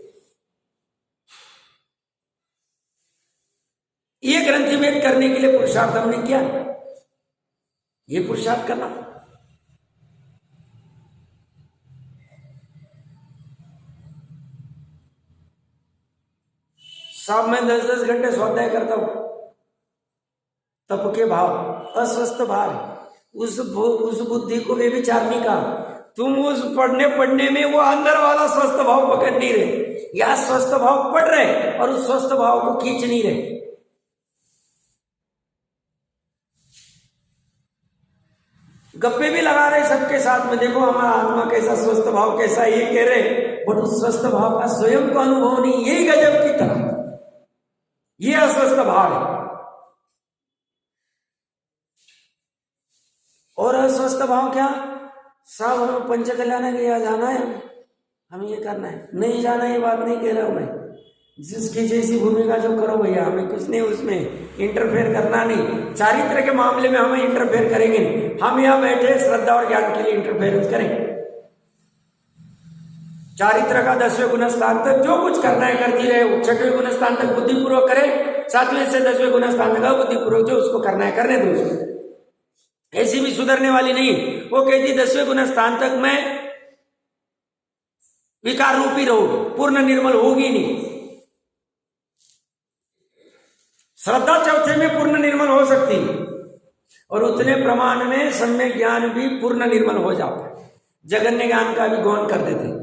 ये ग्रंथि भेद करने के लिए पुरुषार्थ हमने किया, ये पुरुषार्थ करना। साहब मैं 10-10 घंटे स्वाध्याय करता हूं, तप के भाव, अस्वस्थ भाव, उस बुद्धि को वे विचारने का, तुम उस पढ़ने में वो अंदर वाला स्वस्थ भाव पकड़ नहीं रहे, या स्वस्थ भाव पढ़ रहे और उस स्वस्थ भाव को खींच नहीं रहे। गप्पे भी लगा रहे सबके साथ में, देखो हमारा आत्मा कैसा, स्वस्थ भाव कैसा, ये कह रहे, बट उस स्वस्थ भाव का स्वयं का अनुभव नहीं। यही गजब की तरह ये अस्वस्थ भाव है। और अस्वस्थ भाव क्या, साहब हमें पंच कल्याण के यहाँ जाना है, हमें ये करना है, नहीं जाना, ये बात नहीं कह रहा हूं मैं, जिसकी जैसी भूमिका जो करो भैया, हमें कुछ नहीं उसमें इंटरफेयर करना नहीं। चारित्र के मामले में हमें इंटरफेयर करेंगे, हम यहाँ बैठे श्रद्धा और ज्ञान के लिए इंटरफेरेंस करें। चारित्र का 10वें गुण स्थान तक जो कुछ करना है करती रहे, 6वें गुण स्थान तक बुद्धिपूर्वक करे, 7वें से 10वें गुण स्थान तक बुद्धिपूर्वक जो उसको करना है करने दो उसको। ऐसी भी सुधरने वाली नहीं, वो कहती 10वें गुण स्थान तक मैं विकार रूपी रहूं, पूर्ण निर्मल होगी नहीं। श्रद्धा 4थे में पूर्ण निर्मल हो सकती, और उतने प्रमाण में सम्यक ज्ञान भी पूर्ण निर्मल हो जाता है, जगन्य ज्ञान का भी गौण कर देते।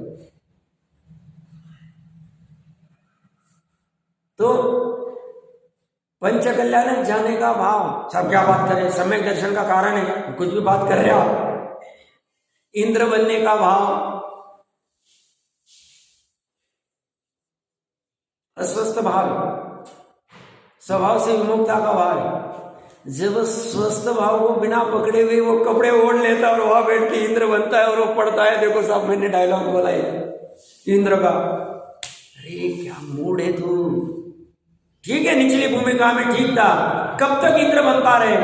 तो पंच कल्याण जाने का भाव, सब क्या बात करें, सम्यक दर्शन का कारण है, कुछ भी बात कर रहे हो आप। इंद्र बनने का भाव, अस्वस्थ भाव, स्वभाव से विमुक्ता का भाव। जब स्वस्थ भाव को बिना पकड़े हुए वो कपड़े ओढ़ लेता और वहां बैठ के इंद्र बनता है और वो पढ़ता है, देखो साहब मैंने डायलॉग बोला है इंद्र का, अरे क्या मूड है तू, ठीक है निचली भूमिका में ठीक था, कब तक इंद्र बनता रहे,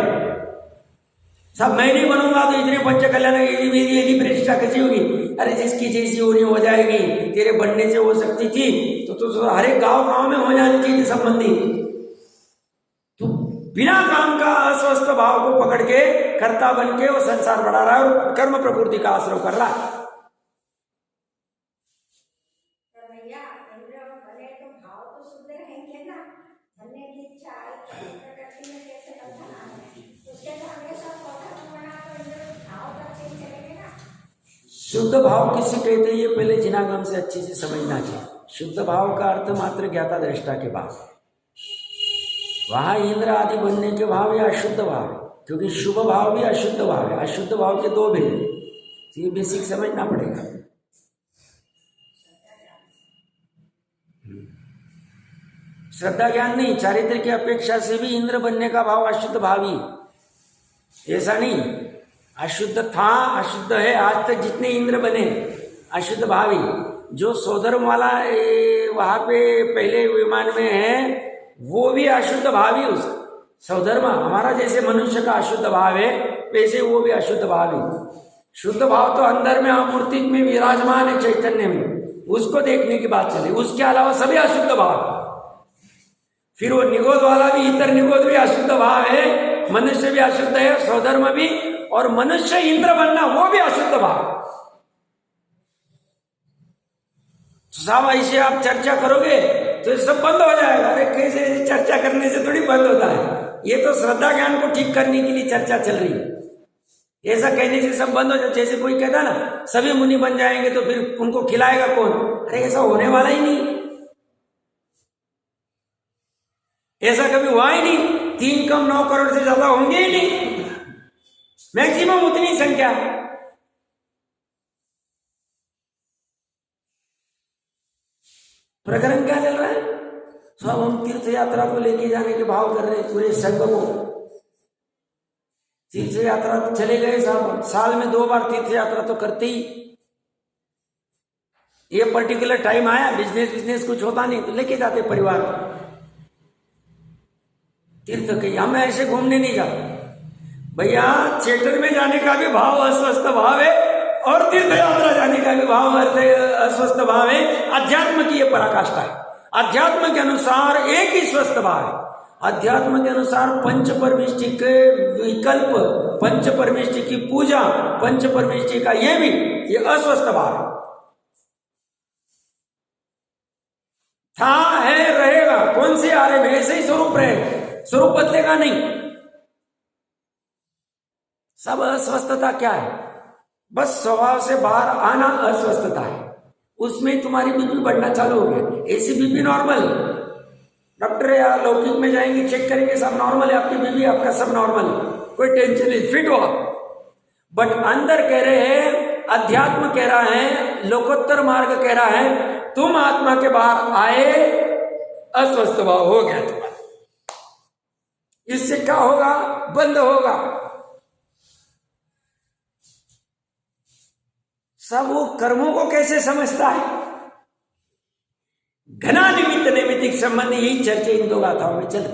सब मैं नहीं बनूंगा तो इतने पंच कल्याण यदि प्रतिष्ठा कैसी होगी, अरे जिसकी जैसी होनी हो जाएगी, तेरे बनने से हो सकती थी तो हर एक गांव में हो जानी चाहिए संबंधी। तो बिना काम का अस्वस्थ भाव को पकड़ के कर्ता बन के वो संसार बढ़ा रहा है और कर्म प्रकृति का आश्रय कर रहा है। शुद्ध भाव किसे कहते हैं, ये पहले जिनागम से अच्छे से समझना चाहिए। शुद्ध भाव का अर्थ मात्र ज्ञाता दृष्टा के भाव, वहां इंद्र आदि बनने के भाव या अशुद्ध भाव, क्योंकि शुभ भाव भी अशुद्ध भाव है, अशुद्ध भाव के दो भेद, ये बेसिक समझना पड़ेगा। श्रद्धा ज्ञान नहीं, चारित्र की अपेक्षा से भी इंद्र बनने का भाव अशुद्ध भाव ही, ऐसा नहीं अशुद्ध था, अशुद्ध है, आज तक जितने इंद्र बने अशुद्ध भावी। जो सोधर्म वाला वहां पे पहले विमान में है वो भी अशुद्ध भावी, उस सौधर्म हमारा जैसे मनुष्य का अशुद्ध भाव है वैसे वो भी अशुद्ध भाव है। शुद्ध भाव तो अंदर में अमूर्ति में विराजमान है, चैतन्य में, उसको देखने की बात चले, उसके अलावा सभी अशुद्ध भाव। फिर वो निगोद वाला भी, इतर निगोद भी अशुद्ध भाव है, मनुष्य भी अशुद्ध है, सौधर्म भी, और मनुष्य इंद्र बनना वो भी अशुद्ध भाव। साहब ऐसे आप चर्चा करोगे तो सब बंद हो जाएगा। अरे कैसे चर्चा करने से थोड़ी बंद होता है, ये तो श्रद्धा ज्ञान को ठीक करने के लिए चर्चा चल रही है। ऐसा कहने से सब बंद हो जाए, जैसे कोई कहता ना सभी मुनि बन जाएंगे तो फिर उनको खिलाएगा कौन, अरे ऐसा होने वाला ही नहीं, ऐसा कभी हुआ ही नहीं। 3 कम 9 करोड़ से ज्यादा होंगे ही नहीं, मैक्सिमम उतनी संख्या। प्रकरण क्या चल रहा है, सब हम तीर्थ यात्रा को लेके जाने के भाव कर रहे हैं पूरे संघ को। तीर्थ यात्रा चले गए साहब, साल में 2 बार तीर्थ यात्रा तो करते ही। ये पर्टिकुलर टाइम आया, बिजनेस कुछ होता नहीं तो लेके जाते परिवार तीर्थ के। हम ऐसे घूमने नहीं जाते भैया। थिएटर में जाने का भी भाव अस्वस्थ भाव है और तीर्थ यात्रा जाने का भी भाव अस्वस्थ भाव है। अध्यात्म की ये पराकाष्ठा है। अध्यात्म के अनुसार एक ही स्वस्थ भाव है। अध्यात्म के अनुसार पंच परमेष्टि के विकल्प, पंच परमेष्टि की पूजा, पंच परमेष्टि का ये अस्वस्थ भाव है। था है रहेगा, कौन से आरे में ऐसे ही स्वरूप रहेगा, स्वरूप बदलेगा नहीं। सब अस्वस्थता क्या है? बस स्वभाव से बाहर आना अस्वस्थता है। उसमें तुम्हारी बीपी बढ़ना चालू हो गया। ऐसी बीपी नॉर्मल, डॉक्टर या लौकिक में जाएंगे, चेक करेंगे सब नॉर्मल है, आपकी बीपी आपका सब नॉर्मल है, कोई टेंशन नहीं, फिट हो आप। बट अंदर कह रहे हैं, अध्यात्म कह रहा है, लोकोत्तर मार्ग कह रहा है, तुम आत्मा के बाहर आए, अस्वस्थ भाव हो गया तुम्हारा। इससे क्या होगा? बंद होगा सब। वो कर्मों को कैसे समझता है? घना निमित्त नैमित्तिक संबंध, यही चर्चा इन 2 गाथाओं में चले।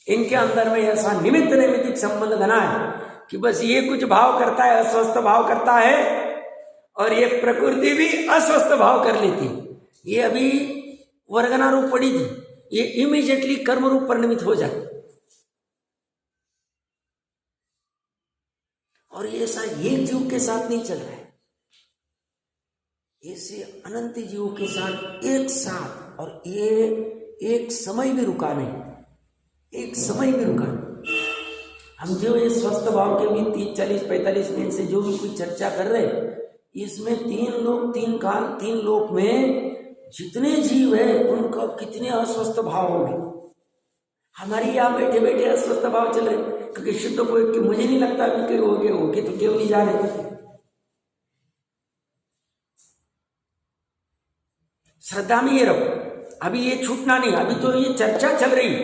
इनके अंदर में ऐसा निमित्त नैमित्तिक संबंध घना है कि बस ये कुछ भाव करता है, अस्वस्थ भाव करता है, और ये प्रकृति भी अस्वस्थ भाव कर लेती। ये अभी वर्गना रूप पड़ी थी, ये इमीडिएटली कर्म रूप परिणमित हो जाती। और ये ऐसा एक जीव के साथ नहीं चल रहा है, ऐसे अनंत जीवों के साथ एक साथ। और ये एक समय भी रुका नहीं, एक समय भी रुका नहीं। हम जो ये स्वस्थ भाव के भी 30, 40, 45 मिनट से जो भी कोई चर्चा कर रहे हैं, इसमें 3 लोग 3 काल 3 लोक में जितने जीव है उनका कितने अस्वस्थ भाव होंगे। हमारी यहाँ बैठे बैठे अस्वस्थ भाव चल रहे, क्योंकि शुद्ध को मुझे नहीं लगता अभी कोई होगे तो क्यों नहीं जा रहे। श्रद्धा में ये रहो, अभी ये छूटना नहीं। अभी तो ये चर्चा चल रही,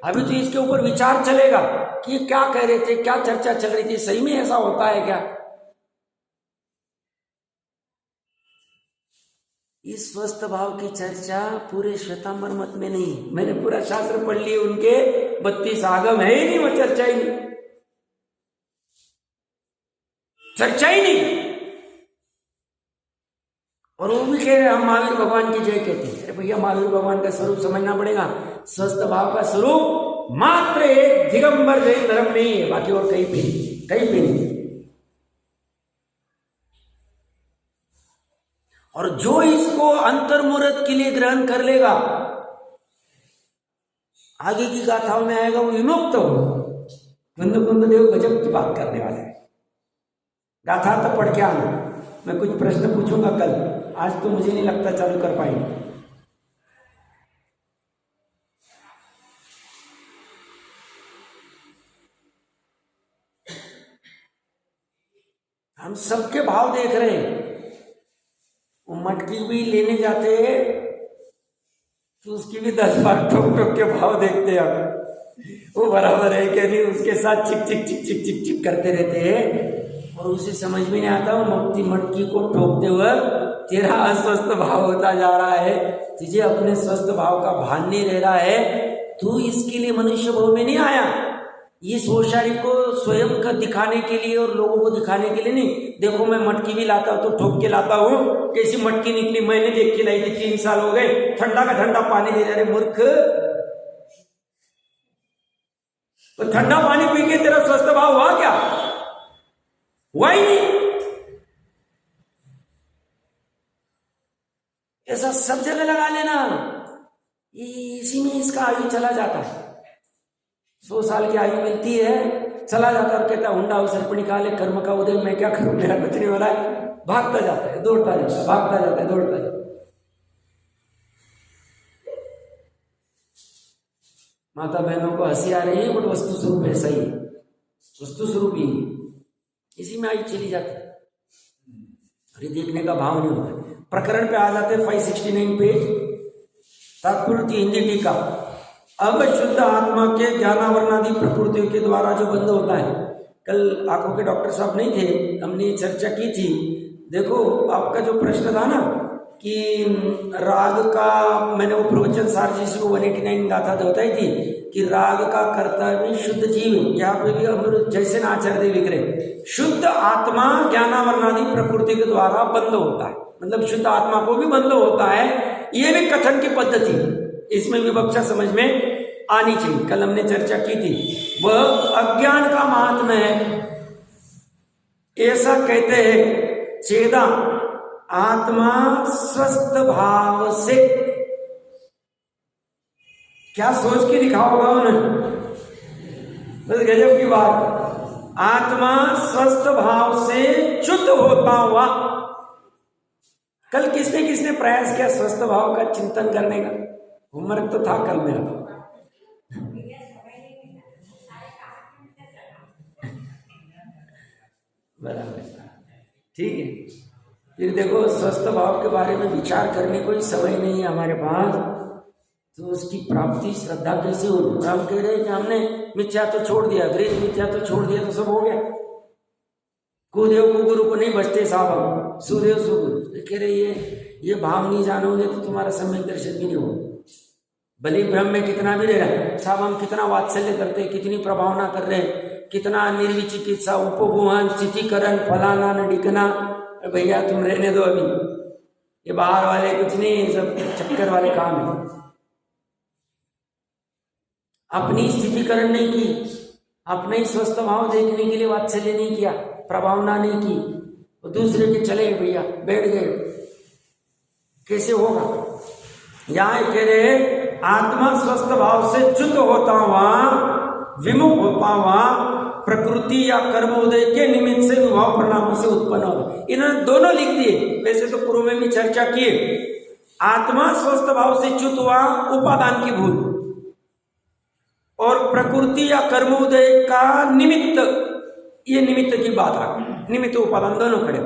अभी तो इसके ऊपर विचार चलेगा कि ये क्या कह रहे थे, क्या चर्चा चल रही थी, सही में ऐसा होता है क्या? इस स्वस्थ भाव की चर्चा पूरे श्वेतांबर मत में नहीं। मैंने पूरा शास्त्र पढ़ लिए, उनके 32 आगम है ही नहीं, वो चर्चा ही नहीं, चर्चा ही नहीं। और वो भी कह रहे हम महावीर भगवान की जय कहते हैं। अरे भैया, महावीर भगवान का स्वरूप समझना पड़ेगा। स्वस्थ भाव का स्वरूप मात्र एक दिगंबर जैन धर्म नहीं है, बाकी और कहीं पे नहीं। और जो इसको अंतर्मुहूर्त के लिए ग्रहण कर लेगा, आगे की गाथाओं में आएगा, वो विमुक्त हो। कुंद देव गजब की बात करने वाले हैं। गाथा तो पढ़ के आना, मैं कुछ प्रश्न पूछूंगा कल, आज तो मुझे नहीं लगता चालू कर पाएंगे। हम सबके भाव देख रहे हैं। वो मटकी भी लेने जाते हैं तो उसकी भी 10 बार ठोक के भाव देखते हैं हम, वो बराबर है कि नहीं, उसके साथ चिक करते रहते हैं। और उसे समझ में नहीं आता, वो मटकी को ठोकते हुए तेरा अस्वस्थ भाव होता जा रहा है, तुझे अपने स्वस्थ भाव का भान नहीं रह रहा है। तू इसके लिए मनुष्य भाव में नहीं आया, इस होशियारी को स्वयं का दिखाने के लिए और लोगों को दिखाने के लिए नहीं। देखो मैं मटकी भी लाता हूं तो ठोक के लाता हूं, कैसी मटकी निकली, मैंने देख के लाई थी, 3 साल हो गए, ठंडा का ठंडा पानी दे रहे मूर्ख। तो ठंडा पानी पी के तेरा स्वस्थ भाव हुआ क्या? हुआ ही नहीं। ऐसा सब जगह लगा लेना, इसी में इसका आयु चला जाता है। 100 साल की आयु मिलती है, चला जाता है और कहता हुंडा अवसर पर निकाले, कर्म का उदय, मैं क्या करूं, मेरा कुछ नहीं हो रहा है। भागता जाता है, दौड़ता जाता है, भागता जाता है, दौड़ता जाता है। माता बहनों को हंसी आ रही है, बट वस्तु स्वरूप ऐसा ही है, वस्तु स्वरूप ही है, इसी में आयु चली जाती है। अरे देखने का भाव नहीं होता। प्रकरण पे आ जाते 569 पेज, तात्पर्य हिंदी टीका। अब शुद्ध आत्मा के ज्ञानावरणादि प्रकृतियों के द्वारा जो बंद होता है, कल आंखों के डॉक्टर साहब नहीं थे, हमने चर्चा की थी। देखो आपका जो प्रश्न था ना कि राग का, मैंने वो प्रवचन सार जी को 189 गाथा तो बताई थी कि राग का कर्तव्य शुद्ध जीव। यहाँ पे भी हम जैसे आचार्य लिख रहे, शुद्ध आत्मा ज्ञानावरणादि प्रकृति के द्वारा बंद होता है, मतलब शुद्ध आत्मा को भी बंद होता है। ये भी कथन की पद्धति, इसमें विवक्षा समझ में आनी चाहिए, कल हमने चर्चा की थी। वह अज्ञान का महात्म्य है, ऐसा कहते हैं चेदा आत्मा स्वस्थ भाव से। क्या सोच के लिखा होगा उन्होंने, बस गजब की बात। आत्मा स्वस्थ भाव से शुद्ध होता हुआ। कल किसने किसने प्रयास किया स्वस्थ भाव का चिंतन करने का? होमवर्क तो था कल मेरा। बराबर, ठीक है। फिर देखो स्वस्थ भाव के बारे में विचार करने कोई समय नहीं है हमारे पास, तो उसकी प्राप्ति श्रद्धा कैसे होगी? हम कह रहे हैं कि हमने मिथ्या तो छोड़ दिया, गृह मिथ्या तो छोड़ दिया तो सब हो गया। कुदेव को गुरु को नहीं बचते साहब, हम सुदेव सुगुरु कह रहे ये भाव नहीं जानोगे तो तुम्हारा सम्यक दर्शन भी नहीं होगा। भले ब्रह्म में कितना भी रह रहा साहब, हम कितना वात्सल्य करते हैं, कितनी प्रभावना कर रहे हैं, कितना निर्विचिकित्सा उपगुहन स्थितिकरण फलाना न ढिकना। भैया तुम रहने दो, अभी ये बाहर वाले कुछ नहीं, ये सब चक्कर वाले काम है। अपनी स्थितिकरण नहीं की, अपने ही स्वस्थ भाव देखने के लिए वात्सल्य नहीं किया, प्रभावना नहीं की, तो दूसरे के चले भैया बैठ गए, कैसे होगा? यहां कह रहे आत्मा स्वस्थ भाव से च्युत होता हुआ, विमुख होता हुआ, प्रकृति या कर्म उदय के निमित्त से विभाव परिणामों से उत्पन्न होगा। इन्होंने दोनों लिख दिए, वैसे तो पूर्व में भी चर्चा किए। आत्मा स्वस्थ भाव से च्युत हुआ उपादान की भूल, और प्रकृति या कर्म उदय का निमित्त, ये निमित्त की बात आ गई, निमित्त उपादान दोनों खड़े,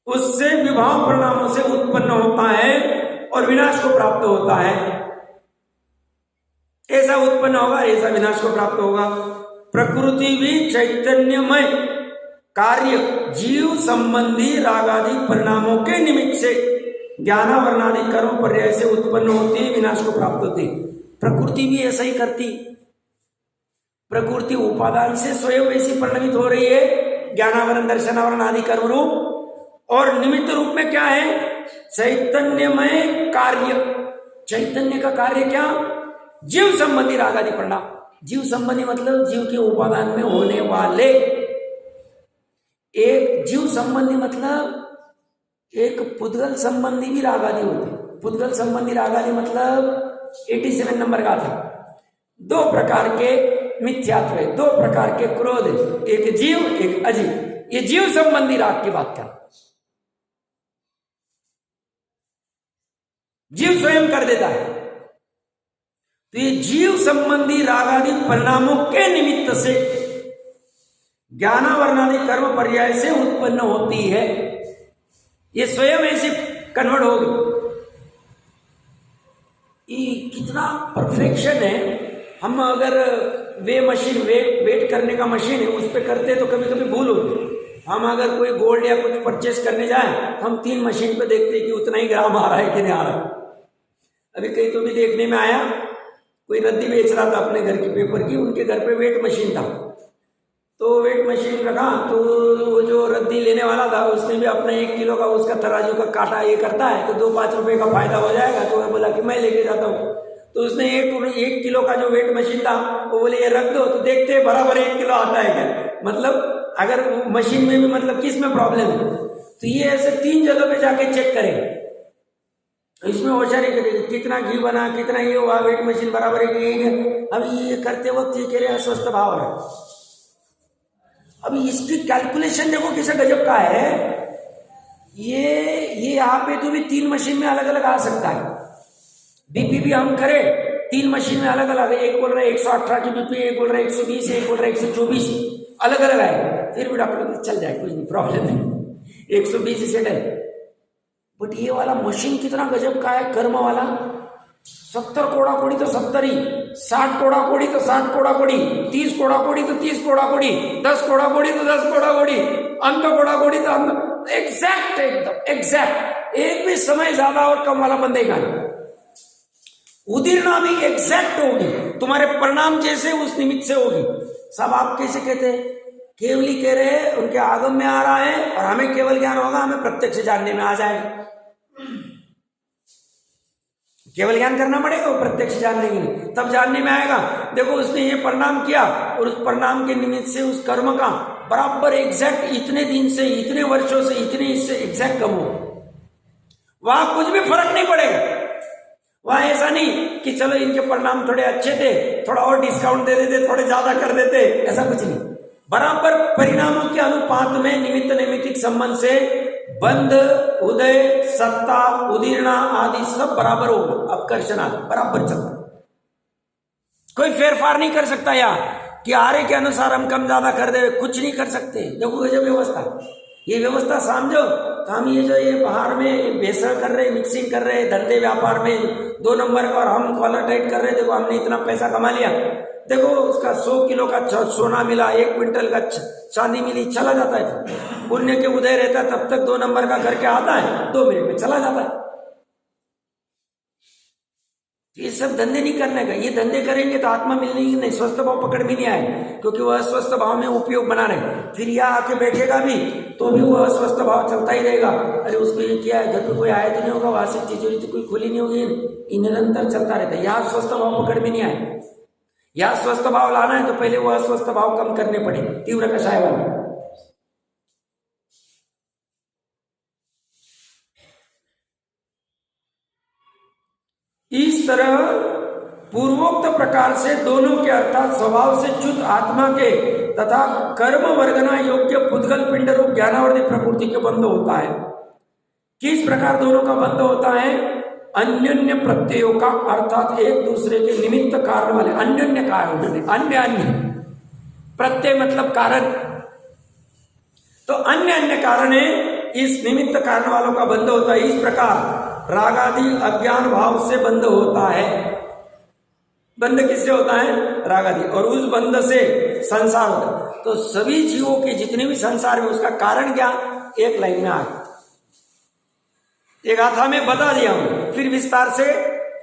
उससे विभाव परिणामों से उत्पन्न होता है और विनाश को प्राप्त होता है। ऐसा उत्पन्न होगा, ऐसा विनाश को प्राप्त होगा। प्रकृति भी चैतन्यमय कार्य जीव संबंधी रागादि परिणामों के निमित्त से ज्ञानावरणादि कर्म पर्याय से उत्पन्न होती है, विनाश को प्राप्त होती है। प्रकृति भी ऐसा ही करती, प्रकृति उपादान से स्वयं वैसी परिणमित हो रही है, ज्ञानावरण दर्शनावरण आदि कर्म रूप, और निमित्त रूप में क्या है? चैतन्यमय कार्य। चैतन्य का कार्य क्या? जीव संबंधी रागादि परिणाम। जीव संबंधी मतलब जीव के उपादान में होने वाले, एक जीव संबंधी मतलब एक पुद्गल संबंधी भी रागादि होते। पुद्गल संबंधी रागादि मतलब 87 नंबर का था। दो प्रकार के मिथ्यात्व है, दो प्रकार के क्रोध है, एक जीव एक अजीव। ये जीव संबंधी राग की बात कर, जीव स्वयं कर देता है। तो ये जीव संबंधी रागादि परिणामों के निमित्त से ज्ञानावरणादि कर्म पर्याय से उत्पन्न होती है। ये स्वयं ऐसे कन्वर्ट होगी। ये कितना परफेक्शन है। हम अगर वेट करने का मशीन है उस पर करते तो कभी कभी भूल होती। हम अगर कोई गोल्ड या कुछ परचेस करने जाए, हम 3 मशीन पे देखते हैं कि उतना ही ग्राम आ रहा है कि नहीं आ रहा। अभी कहीं तो भी देखने में आया, कोई रद्दी बेच रहा था अपने घर के पेपर की, उनके घर पे वेट मशीन था, तो वेट मशीन रखा, तो जो रद्दी लेने वाला था उसने भी अपना 1 किलो का उसका तराजू का काटा ये करता है तो 2-5 रुपए का फायदा हो जाएगा। तो वो बोला कि मैं लेके जाता हूँ। तो उसने 1 किलो का जो वेट मशीन था वो बोले ये रख दो, तो देखते हैं बराबर 1 किलो आता है क्या। मतलब अगर मशीन में भी मतलब किस में प्रॉब्लम है, तो ये ऐसे 3 जगह पे जाके चेक करें। इसमें होशियारी करेगी, कितना घी बना, कितना ये हुआ, वेट मशीन बराबर है। अब ये करते वक्त ये कह रहे अस्वस्थ भाव है। अभी इसकी कैलकुलेशन देखो किसे गजब का है। ये यहाँ पे तो भी 3 मशीन में अलग अलग आ सकता है। बीपी भी हम करें 3 मशीन में अलग अलग, एक बोल रहे 118 की बीपी, एक बोल रहे 120, एक बोल रहे 124, अलग अलग आए। फिर भी डॉक्टर चल जाए, कुछ नहीं प्रॉब्लम नहीं, 120 से डर। बट ये वाला मशीन कितना गजब का है, कर्म वाला। 70 कोड़ा कोड़ी तो 70 ही, 60 कोड़ा कोड़ी तो 60 कोड़ा कोड़ी, 30 कोड़ा कोड़ी तो 30 कोड़ा कोड़ी, 10 कोड़ा कोड़ी तो 10 कोड़ा कोड़ी, अंत कोड़ा कोड़ी तो अंत, एग्जैक्ट, एकदम एग्जैक्ट। एक भी समय ज्यादा और कम वाला बंदेगा नहीं। उदीर्णा भी एग्जैक्ट होगी, तुम्हारे परिणाम जैसे उस निमित्त से होगी। सब आप कैसे कहते हैं? केवली कह रहे हैं उनके आगम में आ रहा है और हमें केवल ज्ञान होगा, हमें प्रत्यक्ष जानने में आ जाएगा। केवल ज्ञान करना पड़ेगा, वो प्रत्यक्ष जानने के लिए तब जानने में आएगा। देखो उसने ये परिणाम किया और उस परिणाम के निमित्त से उस कर्म का बराबर एग्जैक्ट इतने दिन से, इतने वर्षों से, इतने इससे एग्जैक्ट कम हो, वहां कुछ भी फर्क नहीं पड़ेगा। वहां ऐसा नहीं कि चलो इनके परिणाम थोड़े अच्छे थे, थोड़ा और डिस्काउंट दे देते, थोड़े ज्यादा कर देते, ऐसा कुछ नहीं। बराबर परिणामों के अनुपात में निमित्त नैमित्तिक संबंध से बंध, उदय, सत्ता, उदीर्णा आदि सब बराबर होगा। अपकर्षण आदि बराबर चलता, कोई फेरफार नहीं कर सकता या कि आरे के अनुसार हम कम ज्यादा कर दे, कुछ नहीं कर सकते। देखो ये व्यवस्था, ये व्यवस्था समझो तो हम ये जो ये बाहर में भेसळ कर रहे, मिक्सिंग कर रहे, धंधे व्यापार में 2 नंबर का, और हम कॉलर टाइट कर रहे, देखो हमने इतना पैसा कमा लिया, देखो उसका 100 किलो का सोना मिला, 1 क्विंटल का चांदी मिली, चला जाता है। पुण्य के उदय रहता है तब तक 2 नंबर का करके आता है, 2 मिनट में चला जाता है। ये सब धंधे नहीं करने का। ये धंधे करेंगे तो आत्मा मिलने ही नहीं, स्वस्थ भाव पकड़ भी नहीं आए, क्योंकि वह अस्वस्थ भाव में उपयोग बना रहे। फिर यहाँ आके बैठेगा भी तो भी वह अस्वस्थ भाव चलता ही रहेगा। अरे उसको ये क्या है, घर पे कोई आया तो नहीं होगा, वहां से तिजोरी तो कोई खुली नहीं होगी, ये निरंतर चलता रहता है। यहाँ स्वस्थ भाव पकड़ में नहीं आए। यहाँ स्वस्थ भाव लाना है तो पहले वह अस्वस्थ भाव कम करने पड़े, तीव्र कषाय वाले। इस तरह पूर्वोक्त प्रकार से दोनों के अर्थात स्वभाव से च्युत आत्मा के तथा कर्म वर्गना योग्य पुद्गल पिंड रूप ज्ञानावर्ती प्रकृति के बंध होता है। किस प्रकार दोनों का बंध होता है? अन्योन्य प्रत्ययों का, अर्थात एक दूसरे के निमित्त कारण वाले। अन्योन्य का है उन्होंने, अन्य अन्य प्रत्यय मतलब कारण, तो अन्य अन्य कारण है, इस निमित्त कारण वालों का बंध होता है। इस प्रकार राग आदि अज्ञान भाव से बंध होता है। बंध किससे होता है? राग आदि, और उस बंध से संसार होता है। तो सभी जीवों के जितने भी संसार में उसका कारण क्या? एक लाइन में आ गया, एक गाथा में बता दिया हूं, फिर विस्तार से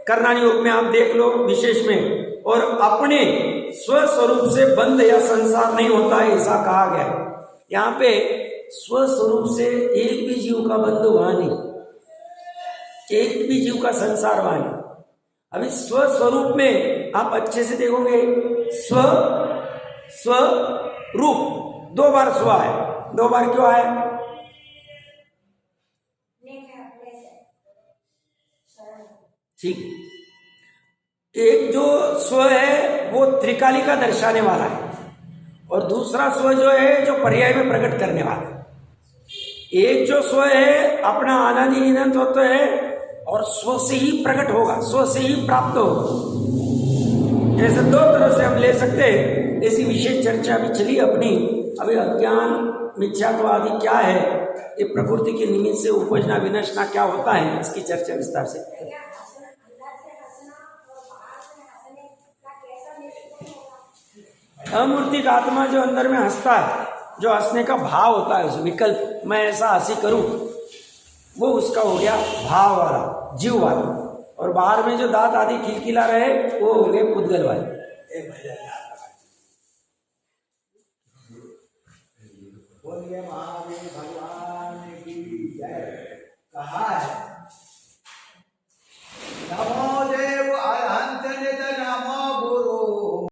करणानी योग में आप देख लो विशेष में। और अपने स्वस्वरूप से बंध या संसार नहीं होता है, ऐसा कहा गया है। यहाँ पे स्वस्वरूप से एक भी जीव का बंध वहां नहीं, एक भी जीव का संसार वहां नहीं। अभी स्वस्वरूप में आप अच्छे से देखोगे, स्वरूप 2 बार स्व है, 2 बार क्यों है? ठीक, एक जो स्व है वो त्रिकाली का दर्शाने वाला है, और दूसरा स्व जो है जो पर्याय में प्रकट करने वाला है। एक जो स्व है अपना अनादि निरंत तत्व है, और स्व से ही प्रकट होगा, स्व से ही प्राप्त होगा। ऐसे 2 तरह से हम ले सकते हैं। ऐसी विशेष चर्चा अभी चली अपनी। अभी अज्ञान मिथ्यात्व आदि क्या है, ये प्रकृति के निमित्त से उपजना विनशना क्या होता है, इसकी चर्चा विस्तार से। अमूर्तिक आत्मा जो अंदर में हंसता है, जो हंसने का भाव होता है, उस विकल्प मैं ऐसा हंसी करूं, वो उसका हो गया भाव वाला, जीव वाला। और बाहर में जो दांत आदि खिलखिला रहे वो हो गए पुद्गल वाले।